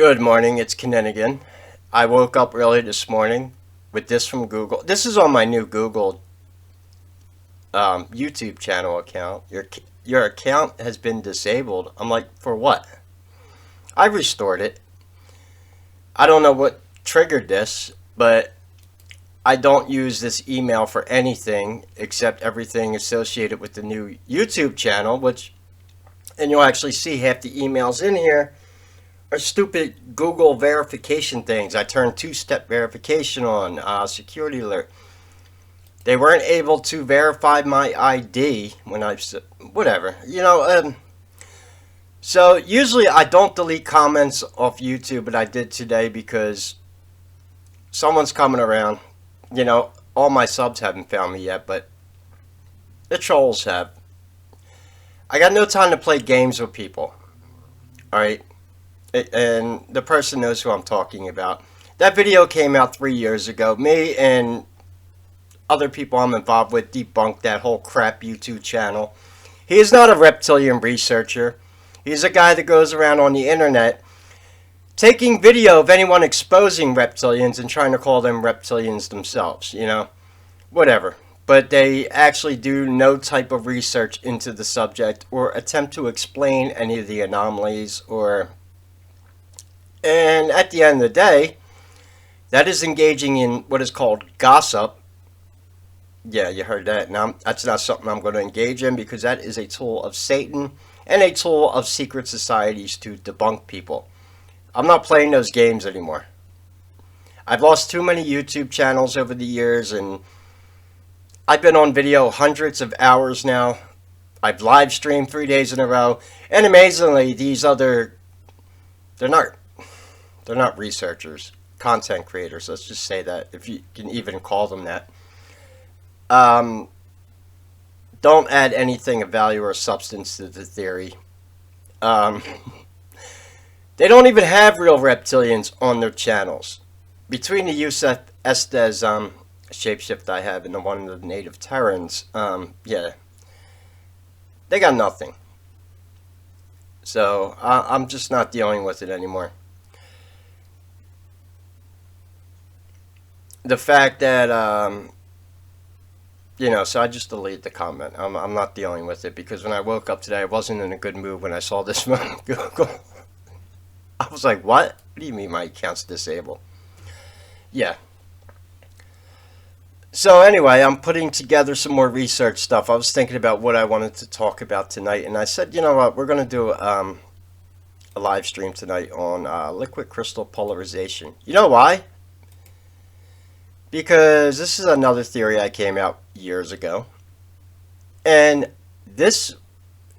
Good morning, it's Kinninigan. I woke up early this morning with this from Google. This is on my new Google YouTube channel account. Your account has been disabled. I'm like, for what? I restored it. I don't know what triggered this, but I don't use this email for anything except everything associated with the new YouTube channel, and you'll actually see half the emails in here are stupid Google verification things. I turned two-step verification on, security alert. They weren't able to verify my ID when whatever, so usually I don't delete comments off YouTube, but I did today because someone's coming around. All my subs haven't found me yet, but the trolls have. I got no time to play games with people. Alright? And the person knows who I'm talking about. That video came out 3 years ago. Me and other people I'm involved with debunked that whole crap YouTube channel. He is not a reptilian researcher. He's a guy that goes around on the internet taking video of anyone exposing reptilians and trying to call them reptilians themselves, whatever. But they actually do no type of research into the subject or attempt to explain any of the anomalies and at the end of the day, that is engaging in what is called gossip. Yeah, you heard that. Now, that's not something I'm going to engage in because that is a tool of Satan and a tool of secret societies to debunk people. I'm not playing those games anymore. I've lost too many YouTube channels over the years, and I've been on video hundreds of hours now. I've live streamed 3 days in a row, and amazingly, they're not researchers, content creators, let's just say that, if you can even call them that. Don't add anything of value or substance to the theory. They don't even have real reptilians on their channels. Between the Yusef Estes shapeshift I have and the one of the native Terrans, yeah, they got nothing. So I'm just not dealing with it anymore. The fact that so I just deleted the comment. I'm not dealing with it because when I woke up today, I wasn't in a good mood when I saw this from Google. I was like, what? What do you mean my account's disabled? Yeah. So anyway, I'm putting together some more research stuff. I was thinking about what I wanted to talk about tonight, and I said, you know what, we're going to do a live stream tonight on liquid crystal polarization. You know why? Because this is another theory I came out years ago. And this,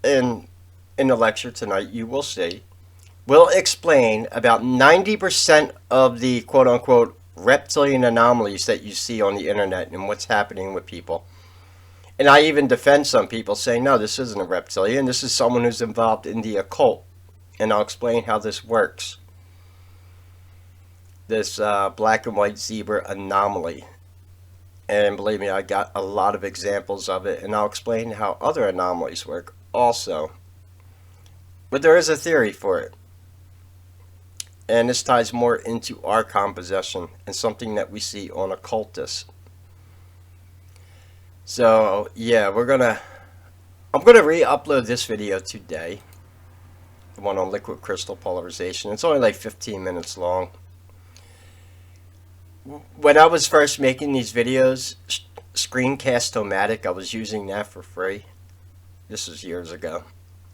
in the lecture tonight, you will see, will explain about 90% of the quote-unquote reptilian anomalies that you see on the internet and what's happening with people. And I even defend some people saying, no, this isn't a reptilian. This is someone who's involved in the occult. And I'll explain how this works. This black and white zebra anomaly. And believe me, I got a lot of examples of it, and I'll explain how other anomalies work also. But there is a theory for it. And this ties more into our composition and something that we see on occultists. So yeah, I'm gonna re-upload this video today. The one on liquid crystal polarization. It's only like 15 minutes long. When I was first making these videos, Screencast-O-Matic, I was using that for free. This was years ago.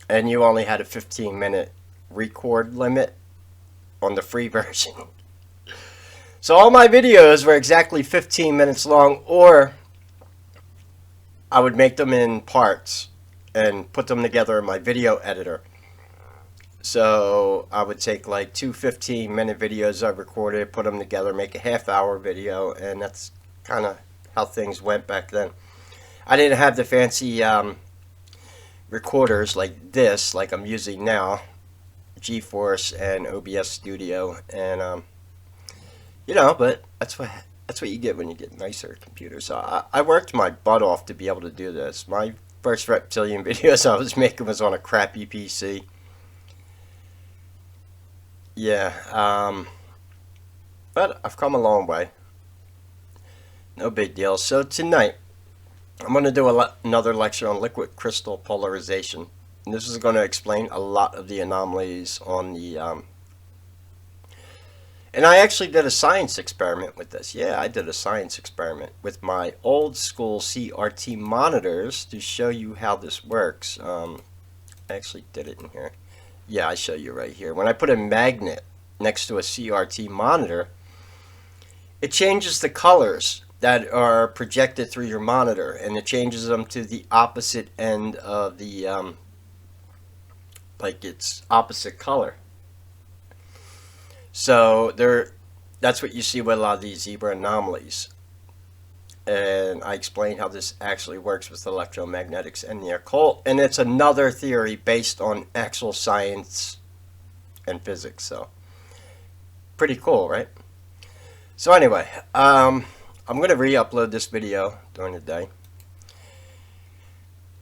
And you only had a 15-minute record limit on the free version. So all my videos were exactly 15 minutes long, or I would make them in parts and put them together in my video editor. So I would take like two 15-minute videos I recorded, put them together, make a half-hour video, and that's kind of how things went back then. I didn't have the fancy recorders like this, like I'm using now, GeForce and OBS Studio, and but that's what you get when you get nicer computers. So I worked my butt off to be able to do this. My first reptilian videos I was making was on a crappy PC. Yeah, but I've come a long way. No big deal. So tonight, I'm going to do another lecture on liquid crystal polarization. And this is going to explain a lot of the anomalies on the... and I actually did a science experiment with this. Yeah, I did a science experiment with my old school CRT monitors to show you how this works. I actually did it in here. Yeah, I show you right here. When I put a magnet next to a CRT monitor, it changes the colors that are projected through your monitor, and it changes them to the opposite end of the like its opposite color. So that's what you see with a lot of these zebra anomalies. And I explained how this actually works with electromagnetics and the occult, and it's another theory based on actual science and physics. So pretty cool, right? So anyway, I'm going to re-upload this video during the day.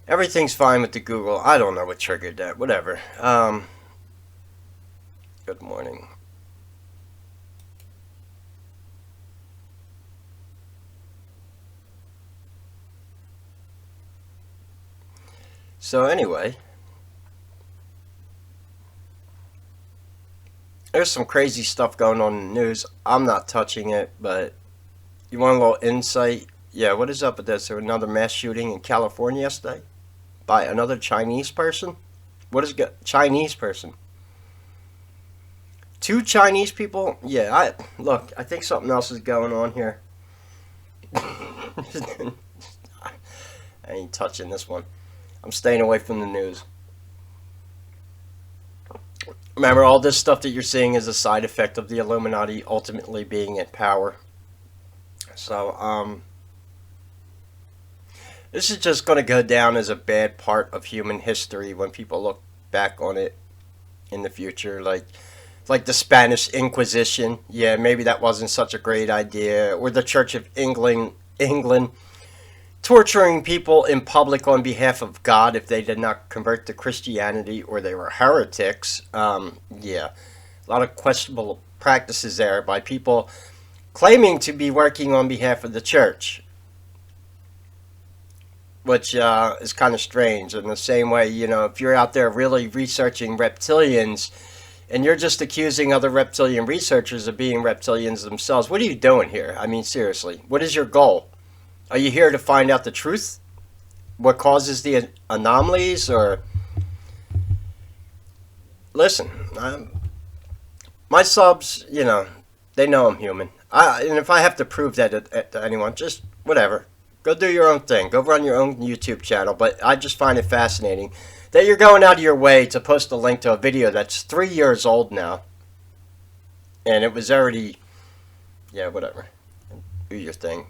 Everything's fine with the Google. I don't know what triggered that. Whatever. Good morning. So anyway, there's some crazy stuff going on in the news. I'm not touching it, but you want a little insight? Yeah, what is up with this? There was another mass shooting in California yesterday by another Chinese person. What is Chinese person? 2 Chinese people? Yeah, I think something else is going on here. I ain't touching this one. I'm staying away from the news. Remember, all this stuff that you're seeing is a side effect of the Illuminati ultimately being in power. So, this is just going to go down as a bad part of human history when people look back on it in the future. Like the Spanish Inquisition. Yeah, maybe that wasn't such a great idea. Or the Church of England torturing people in public on behalf of God if they did not convert to Christianity or they were heretics. Yeah, a lot of questionable practices there by people claiming to be working on behalf of the church, which is kind of strange. In the same way, you know, if you're out there really researching reptilians and you're just accusing other reptilian researchers of being reptilians themselves, what are you doing here? I mean, seriously, what is your goal? Are you here to find out the truth? What causes the anomalies? Or listen, my subs, you know, they know I'm human. And if I have to prove that to anyone, just whatever. Go do your own thing. Go run your own YouTube channel. But I just find it fascinating that you're going out of your way to post a link to a video that's 3 years old now. And it was already, yeah, whatever. Do your thing.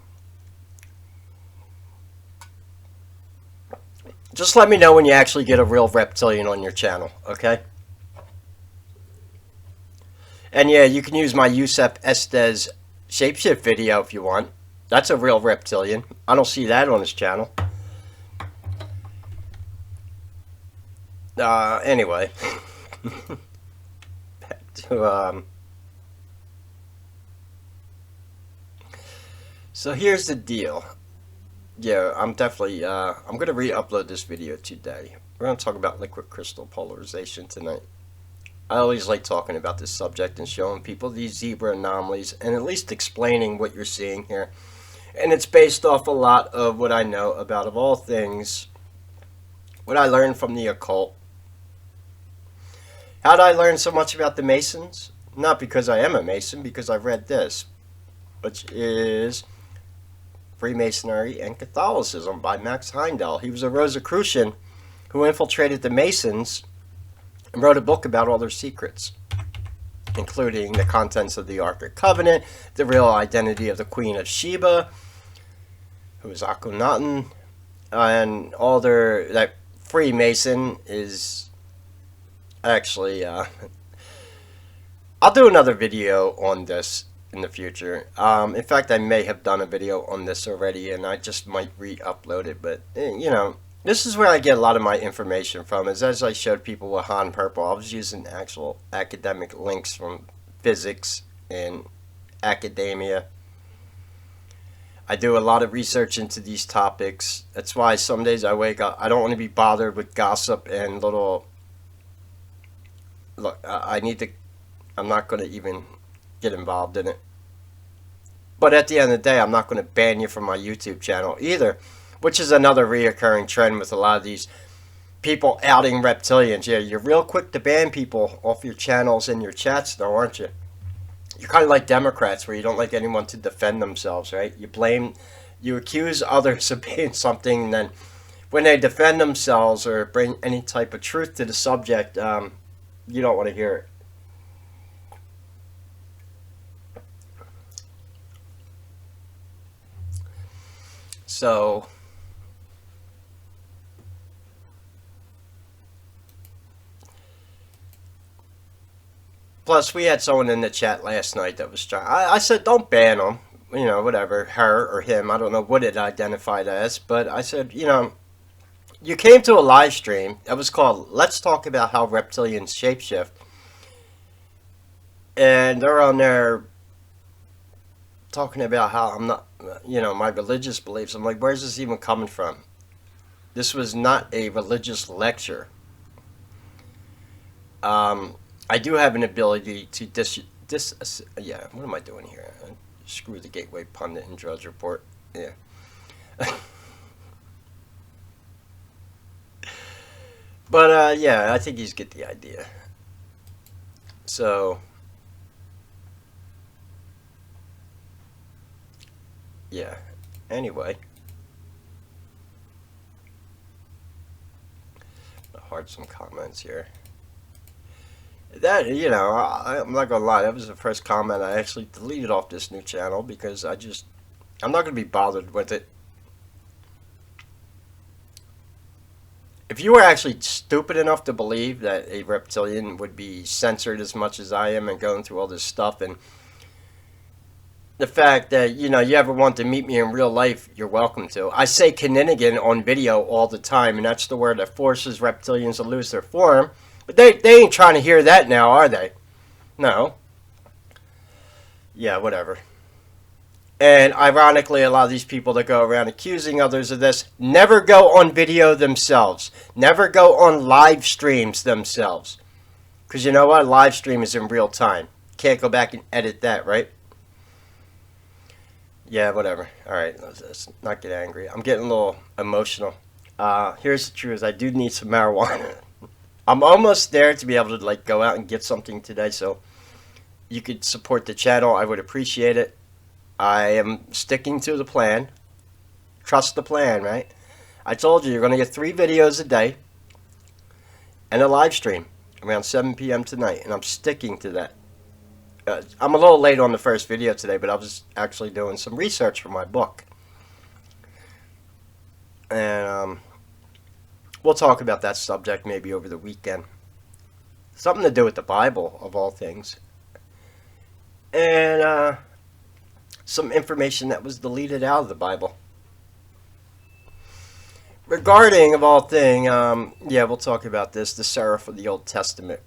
Just let me know when you actually get a real reptilian on your channel, okay? And yeah, you can use my Yusef Estes shapeshift video if you want. That's a real reptilian. I don't see that on his channel. Anyway. Back to, so here's the deal. Yeah, I'm definitely, I'm going to re-upload this video today. We're going to talk about liquid crystal polarization tonight. I always like talking about this subject and showing people these zebra anomalies and at least explaining what you're seeing here. And it's based off a lot of what I know about, of all things, what I learned from the occult. How did I learn so much about the Masons? Not because I am a Mason, because I've read this, which is Freemasonry and Catholicism by Max Heindel. He was a Rosicrucian who infiltrated the Masons and wrote a book about all their secrets, including the contents of the Ark of Covenant, the real identity of the Queen of Sheba, who is Akhenaten, and all their... That Freemason is actually... I'll do another video on this in the future. In fact, I may have done a video on this already, and I just might re-upload it, but, you know, this is where I get a lot of my information from, is as I showed people with Han Purple, I was using actual academic links from physics and academia. I do a lot of research into these topics. That's why some days I wake up, I don't want to be bothered with gossip and little, look, I'm not going to even get involved in it. But at the end of the day, I'm not going to ban you from my YouTube channel either, which is another reoccurring trend with a lot of these people outing reptilians. Yeah, you're real quick to ban people off your channels and your chats, though, aren't you? You're kind of like Democrats, where you don't like anyone to defend themselves, right? You accuse others of being something, and then when they defend themselves or bring any type of truth to the subject, you don't want to hear it. So, plus we had someone in the chat last night that was trying. I said don't ban them, you know, whatever, her or him. I don't know what it identified as, but I said, you know, you came to a live stream that was called "Let's Talk About How Reptilians Shapeshift," and they're on there talking about how I'm not, you know, my religious beliefs. I'm like, where's this even coming from? This was not a religious lecture. I do have an ability to yeah, what am I doing here? Screw the Gateway Pundit and Drudge Report. Yeah. But, yeah, I think you get the idea. So, yeah. Anyway. I'll heart some comments here. That, you know, I'm not gonna lie, that was the first comment I actually deleted off this new channel, because I'm not gonna be bothered with it. If you were actually stupid enough to believe that a reptilian would be censored as much as I am and going through all this stuff, and the fact that, you know, you ever want to meet me in real life, you're welcome to. I say Kinninigan on video all the time, and that's the word that forces reptilians to lose their form. But they ain't trying to hear that now, are they? No. Yeah, whatever. And ironically, a lot of these people that go around accusing others of this never go on video themselves. Never go on live streams themselves. Because you know what? A live stream is in real time. Can't go back and edit that, right? Yeah, whatever. Alright, let's not get angry. I'm getting a little emotional. Here's the truth. I do need some marijuana. I'm almost there to be able to, like, go out and get something today, so you could support the channel. I would appreciate it. I am sticking to the plan. Trust the plan, right? I told you, you're going to get 3 videos a day and a live stream around 7 p.m. tonight, and I'm sticking to that. I'm a little late on the first video today, but I was actually doing some research for my book. And, we'll talk about that subject maybe over the weekend. Something to do with the Bible, of all things. And, some information that was deleted out of the Bible. Regarding, of all things, yeah, we'll talk about this, the seraph of the Old Testament,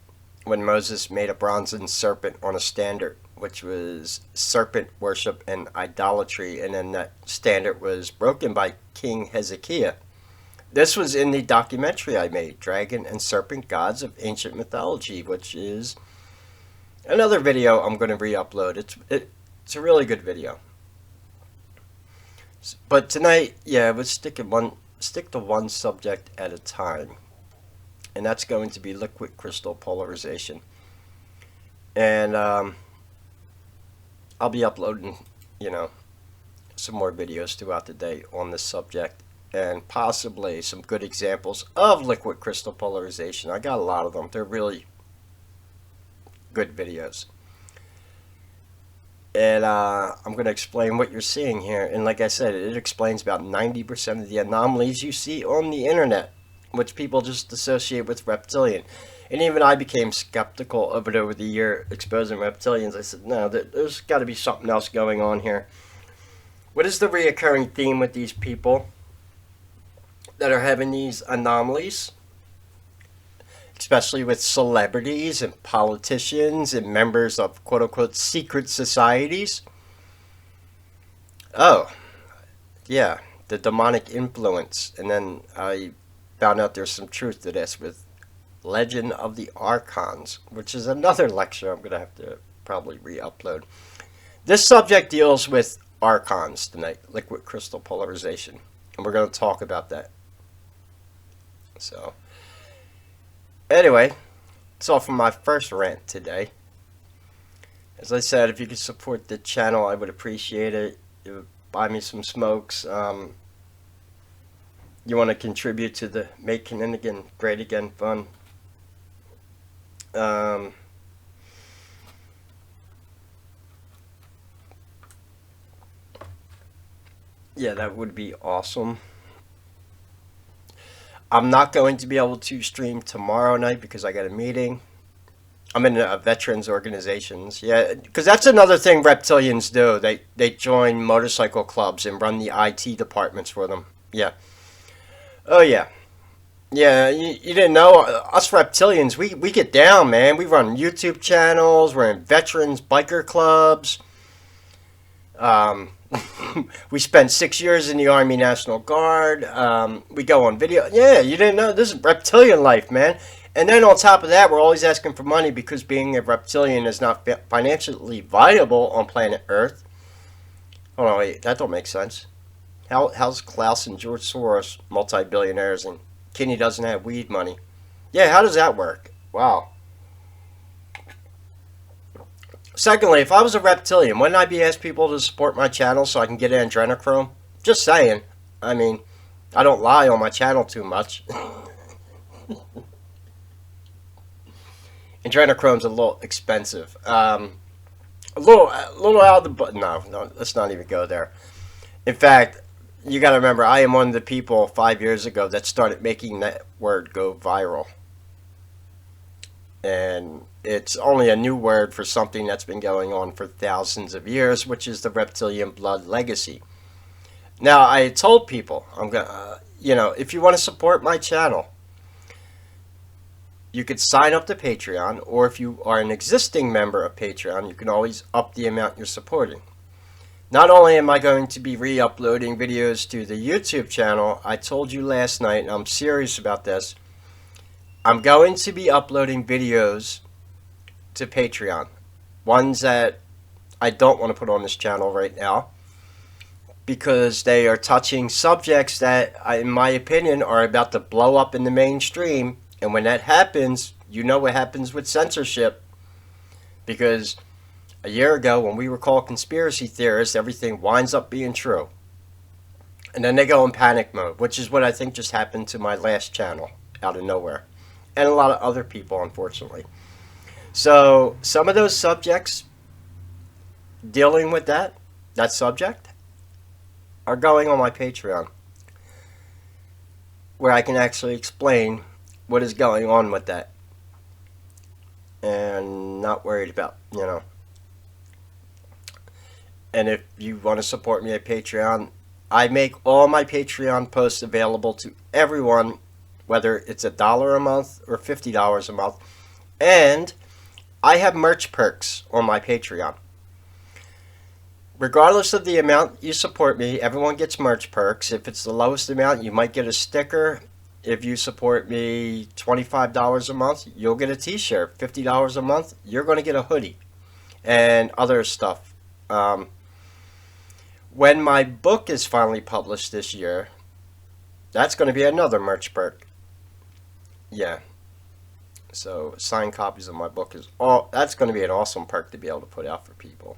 when Moses made a bronze serpent on a standard, which was serpent worship and idolatry, and then that standard was broken by King Hezekiah. This was in the documentary I made, Dragon and Serpent Gods of Ancient Mythology, which is another video I'm going to re-upload. It's a really good video. But tonight, yeah, we'll stick to one subject at a time. And that's going to be liquid crystal polarization. And I'll be uploading, you know, some more videos throughout the day on this subject. And possibly some good examples of liquid crystal polarization. I got a lot of them. They're really good videos. And I'm going to explain what you're seeing here. And like I said, it explains about 90% of the anomalies you see on the internet, which people just associate with reptilian. And even I became skeptical of it over the year, exposing reptilians. I said, no, there's got to be something else going on here. What is the reoccurring theme with these people? that are having these anomalies, especially with celebrities and politicians and members of quote unquote secret societies. Oh, yeah, the demonic influence. And then I found out there's some truth to this with Legend of the Archons, which is another lecture I'm going to have to probably re-upload. This subject deals with archons tonight, liquid crystal polarization, and we're going to talk about that. So, anyway, it's all from my first rant today. As I said, if you could support the channel, I would appreciate it. You would buy me some smokes. You want to contribute to the Make Kinninigan Great Again Fund. Yeah, that would be awesome. I'm not going to be able to stream tomorrow night because I got a meeting. I'm in a veterans organizations. Yeah, because that's another thing reptilians do. They join motorcycle clubs and run the IT departments for them. Yeah. Oh, yeah. Yeah, you didn't know, us reptilians, we get down, man. We run YouTube channels, we're in veterans biker clubs. We spent 6 years in the Army National Guard. We go on video. Yeah, you didn't know, this is reptilian life, man. And then on top of that, we're always asking for money because being a reptilian is not financially viable on planet Earth. Hold on, wait, that don't make sense. How's Klaus and George Soros multi-billionaires and Kenny doesn't have weed money? Yeah, how does that work? Wow. Secondly, if I was a reptilian, wouldn't I be asking people to support my channel so I can get adrenochrome? Just saying. I mean, I don't lie on my channel too much. Adrenochrome's a little expensive. A little out of the... No, let's not even go there. In fact, you got to remember, I am one of the people 5 years ago that started making that word go viral. And it's only a new word for something that's been going on for thousands of years, which is the reptilian blood legacy. Now, I told people, I'm gonna, if you want to support my channel, you could sign up to Patreon, or if you are an existing member of Patreon, you can always up the amount you're supporting. Not only am I going to be re-uploading videos to the YouTube channel, I told you last night, and I'm serious about this, I'm going to be uploading videos to Patreon. Ones that I don't want to put on this channel right now, because they are touching subjects that, in my opinion, are about to blow up in the mainstream. And when that happens, you know what happens with censorship. Because a year ago, when we were called conspiracy theorists, everything winds up being true. And then they go in panic mode, which is what I think just happened to my last channel, out of nowhere. And a lot of other people, unfortunately. So, some of those subjects dealing with that subject, are going on my Patreon. Where I can actually explain what is going on with that. And not worried about, And if you want to support me at Patreon, I make all my Patreon posts available to everyone, whether it's $1 a month or $50 a month. And I have merch perks on my Patreon. Regardless of the amount you support me, everyone gets merch perks. If it's the lowest amount, you might get a sticker. If you support me $25 a month, you'll get a t-shirt. $50 a month, you're going to get a hoodie. And other stuff. When my book is finally published this year, that's going to be another merch perk. Yeah. So, signed copies of my book is that's going to be an awesome perk to be able to put out for people.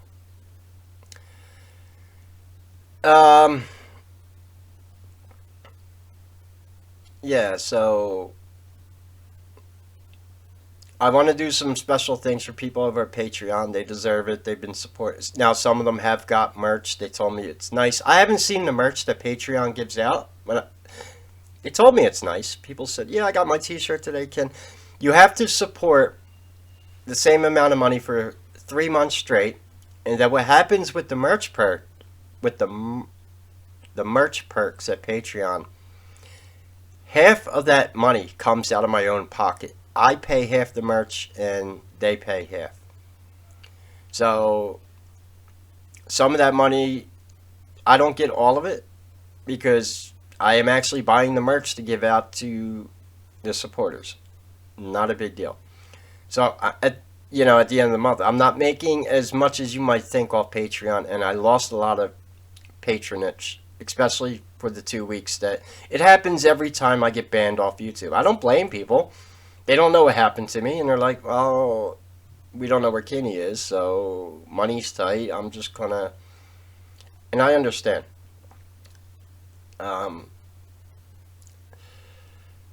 Yeah, so I want to do some special things for people over at Patreon. They deserve it. They've been supporting. Now, some of them have got merch. They told me it's nice. I haven't seen the merch that Patreon gives out. They told me it's nice. People said, yeah, I got my t-shirt today, Ken. You have to support the same amount of money for 3 months straight. And then what happens with the merch perk, with the merch perks at Patreon, half of that money comes out of my own pocket. I pay half the merch and they pay half. So some of that money, I don't get all of it because I am actually buying the merch to give out to the supporters. Not a big deal. So at the end of the month, I'm not making as much as you might think off Patreon, and I lost a lot of patronage, especially for the 2 weeks that it happens every time I get banned off YouTube. I don't blame people. They don't know what happened to me, and they're like, well, we don't know where Kenny is, so money's tight. I'm just gonna, and I understand.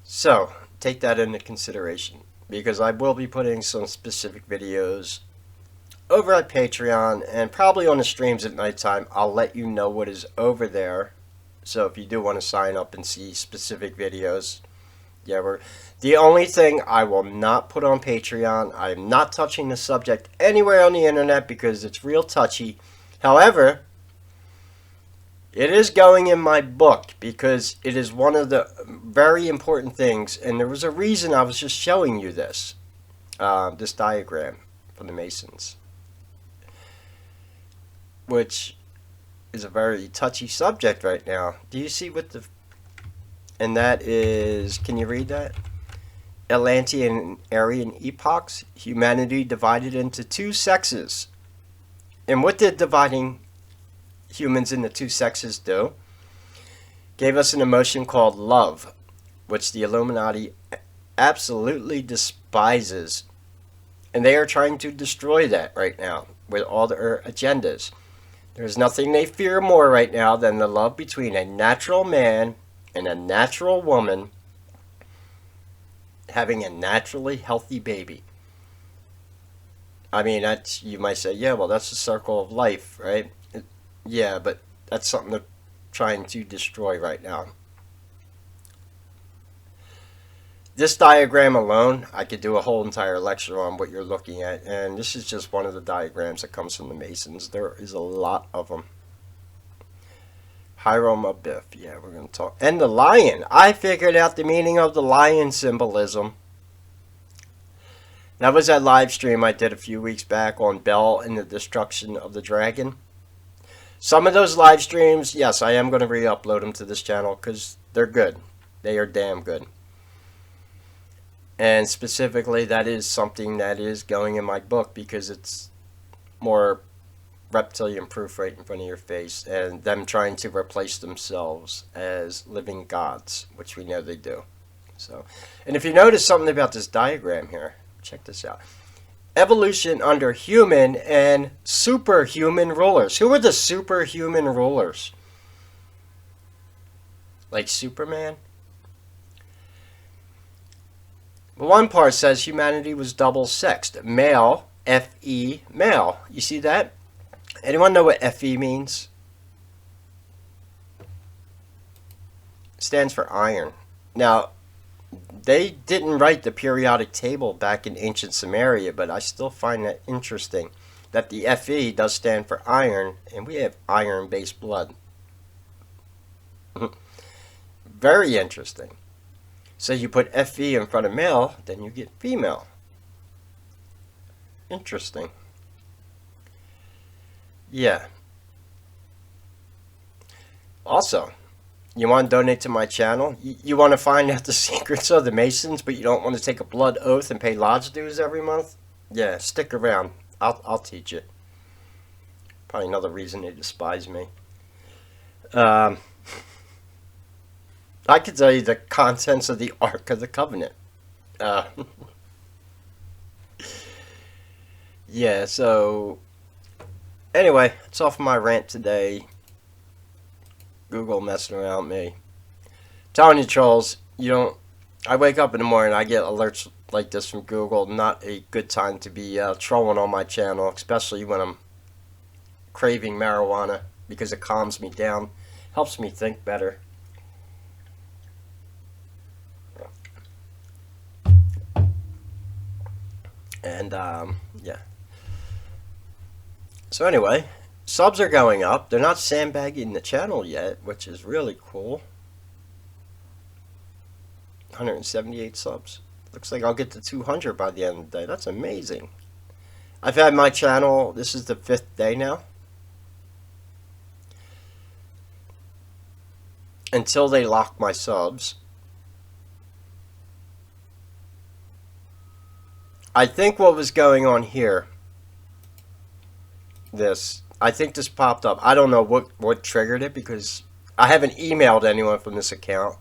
So take that into consideration, because I will be putting some specific videos over at Patreon and probably on the streams at nighttime. I'll let you know what is over there. So if you do want to sign up and see specific videos, yeah, the only thing I will not put on Patreon, I'm not touching the subject anywhere on the internet because it's real touchy. However, it is going in my book because it is one of the very important things, and there was a reason I was just showing you this, this diagram from the Masons, which is a very touchy subject right now. Do you see what the, and that is, can you read that? Atlantean and Aryan epochs, humanity divided into two sexes. And what did dividing humans into two sexes do? Gave us an emotion called love, which the Illuminati absolutely despises. And they are trying to destroy that right now with all their agendas. There's nothing they fear more right now than the love between a natural man and a natural woman having a naturally healthy baby. I mean, that's, you might say, yeah, well, that's the circle of life, right? Yeah, but that's something they're trying to destroy right now. This diagram alone, I could do a whole entire lecture on what you're looking at, and this is just one of the diagrams that comes from the Masons. There is a lot of them. Hiram Abiff, yeah, we're going to talk. And the lion. I figured out the meaning of the lion symbolism. That was that live stream I did a few weeks back on Bel and the Destruction of the Dragon. Some of those live streams, yes, I am going to re-upload them to this channel because they're good. They are damn good. And specifically, that is something that is going in my book because it's more reptilian proof right in front of your face, and them trying to replace themselves as living gods, which we know they do. So, and if you notice something about this diagram here, check this out. Evolution under human and superhuman rulers. Who are the superhuman rulers? Like Superman? One part says humanity was double-sexed. Male, Fe, male. You see that? Anyone know what Fe means? It stands for iron. Now, they didn't write the periodic table back in ancient Sumeria, but I still find that interesting that the Fe does stand for iron, and we have iron-based blood. Very interesting. So you put Fe in front of male, then you get female. Interesting. Yeah. Also, you want to donate to my channel? You want to find out the secrets of the Masons, but you don't want to take a blood oath and pay lodge dues every month? Yeah, stick around. I'll teach you. Probably another reason they despise me. I could tell you the contents of the Ark of the Covenant. Yeah, so anyway, it's off my rant today. Google messing around with me. Telling you, trolls, you don't. I wake up in the morning, I get alerts like this from Google. Not a good time to be trolling on my channel, especially when I'm craving marijuana, because it calms me down, helps me think better. And yeah. So anyway, subs are going up. They're not sandbagging the channel yet, which is really cool. 178 subs. Looks like I'll get to 200 by the end of the day. That's amazing. I've had my channel, this is the 5th day now. Until they lock my subs. I think what was going on here, I think this popped up. I don't know what triggered it, because I haven't emailed anyone from this account.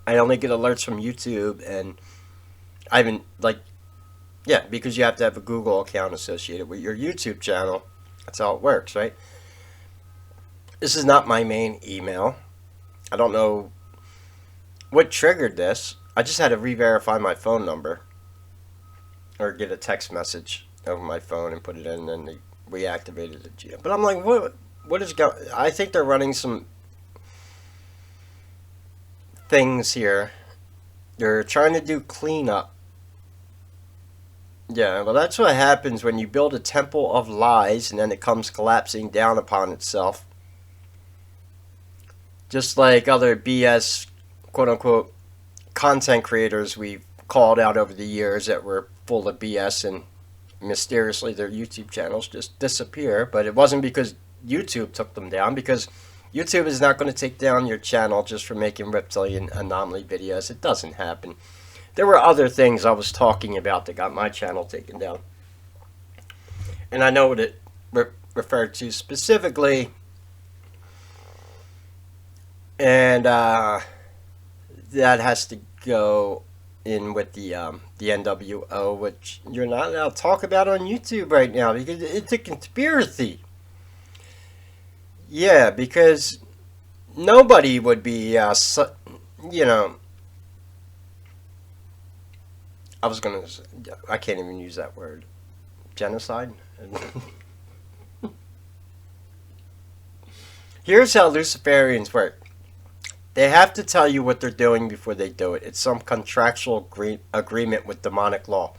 I only get alerts from YouTube, and I haven't, yeah, because you have to have a Google account associated with your YouTube channel. That's how it works, right? This is not my main email. I don't know what triggered this. I just had to re-verify my phone number, or get a text message over my phone and put it in, and then they reactivated the GM. But I'm like, what is going? I think they're running some things here. They're trying to do cleanup. Yeah, well, that's what happens when you build a temple of lies and then it comes collapsing down upon itself. Just like other BS, quote-unquote, content creators we've called out over the years that were full of BS, and mysteriously their YouTube channels just disappear. But it wasn't because YouTube took them down, because YouTube is not going to take down your channel just for making reptilian anomaly videos. It doesn't happen. There were other things I was talking about that got my channel taken down. And I know what it referred to specifically. And that has to go in with the NWO, which you're not allowed to talk about on YouTube right now, because it's a conspiracy. Yeah, because nobody would be, you know, I can't even use that word. Genocide? Here's how Luciferians work. They have to tell you what they're doing before they do it. It's some contractual agreement with demonic law.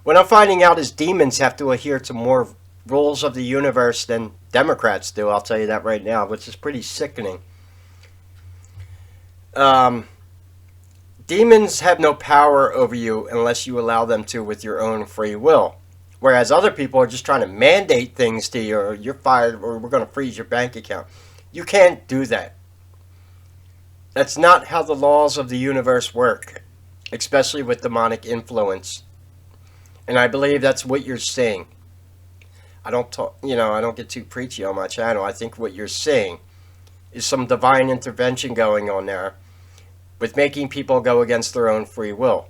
What I'm finding out is demons have to adhere to more rules of the universe than Democrats do. I'll tell you that right now, which is pretty sickening. Demons have no power over you unless you allow them to with your own free will. Whereas other people are just trying to mandate things to you, or you're fired, or we're going to freeze your bank account. You can't do that. That's not how the laws of the universe work, especially with demonic influence. And I believe that's what you're seeing. I don't get too preachy on my channel. I think what you're seeing is some divine intervention going on there, with making people go against their own free will.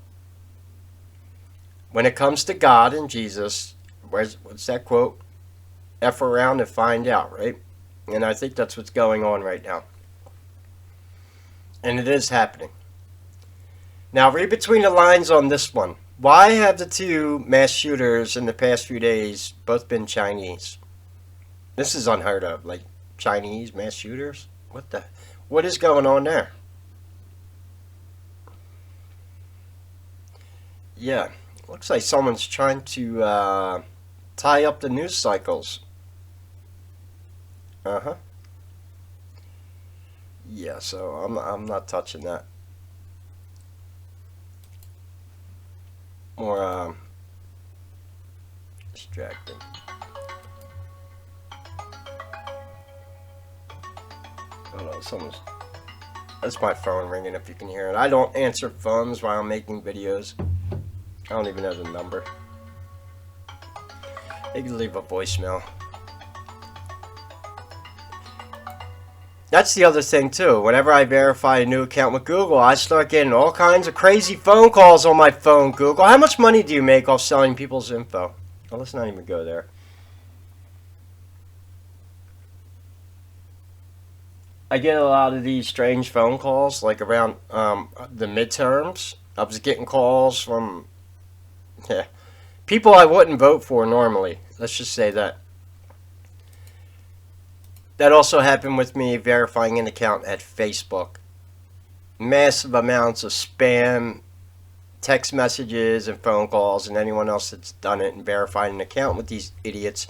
When it comes to God and Jesus, what's that quote? F around and find out, right? And I think that's what's going on right now. And it is happening. Now, read between the lines on this one. Why have the two mass shooters in the past few days both been Chinese? This is unheard of. Like, Chinese mass shooters? What is going on there? Yeah, looks like someone's trying to tie up the news cycles. Uh-huh. Yeah, so I'm not touching that. More distracting. Hold on, that's my phone ringing, if you can hear it. I don't answer phones while I'm making videos. I don't even know the number. They can leave a voicemail. That's the other thing too. Whenever I verify a new account with Google, I start getting all kinds of crazy phone calls on my phone. Google, how much money do you make off selling people's info? Well, let's not even go there. I get a lot of these strange phone calls, like around the midterms. I was getting calls from people I wouldn't vote for normally. Let's just say that. That also happened with me verifying an account at Facebook. Massive amounts of spam, text messages, and phone calls, and anyone else that's done it and verified an account with these idiots,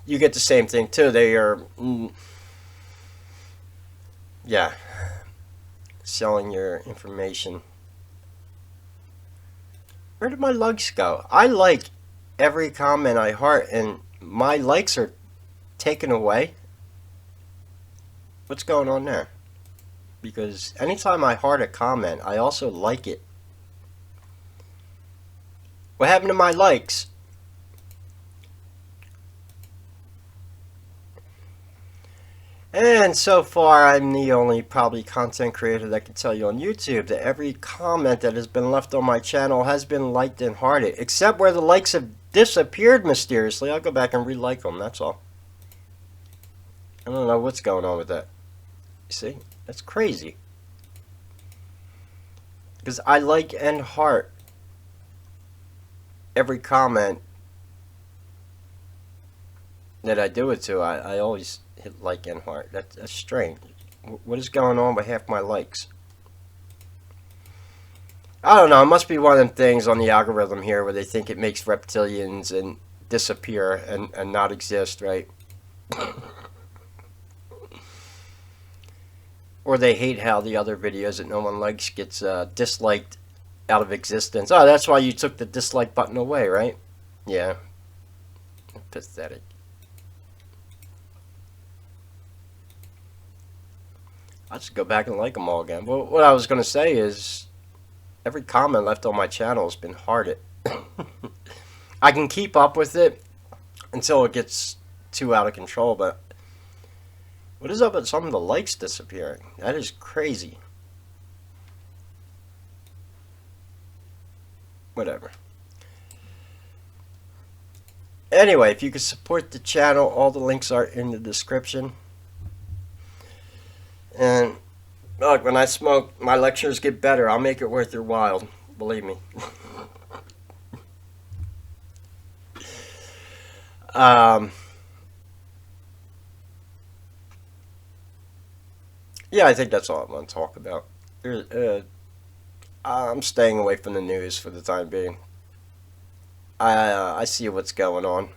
you get the same thing too. They are, selling your information. Where did my likes go? I like every comment I heart, and my likes are taken away. What's going on there? Because anytime I heart a comment, I also like it. What happened to my likes? And so far, I'm the only probably content creator that can tell you on YouTube that every comment that has been left on my channel has been liked and hearted, except where the likes have disappeared mysteriously. I'll go back and re-like them, that's all. I don't know what's going on with that. You see? That's crazy. Because I like and heart every comment that I do it to. I always hit like and heart. That's strange. What is going on with half my likes? I don't know. It must be one of them things on the algorithm here where they think it makes reptilians and disappear and not exist, right? Or they hate how the other videos that no one likes gets disliked out of existence. Oh, that's why you took the dislike button away, right? Yeah. Pathetic. I'll just go back and like them all again. Well, what I was going to say is every comment left on my channel has been hearted. I can keep up with it until it gets too out of control, but what is up with some of the likes disappearing? That is crazy. Whatever. Anyway, if you could support the channel, all the links are in the description. And look, when I smoke, my lectures get better. I'll make it worth your while. Believe me. Yeah, I think that's all I want to talk about. I'm staying away from the news for the time being. I see what's going on.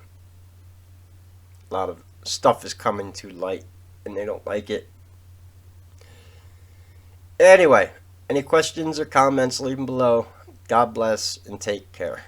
A lot of stuff is coming to light, and they don't like it. Anyway, any questions or comments, leave them below. God bless and take care.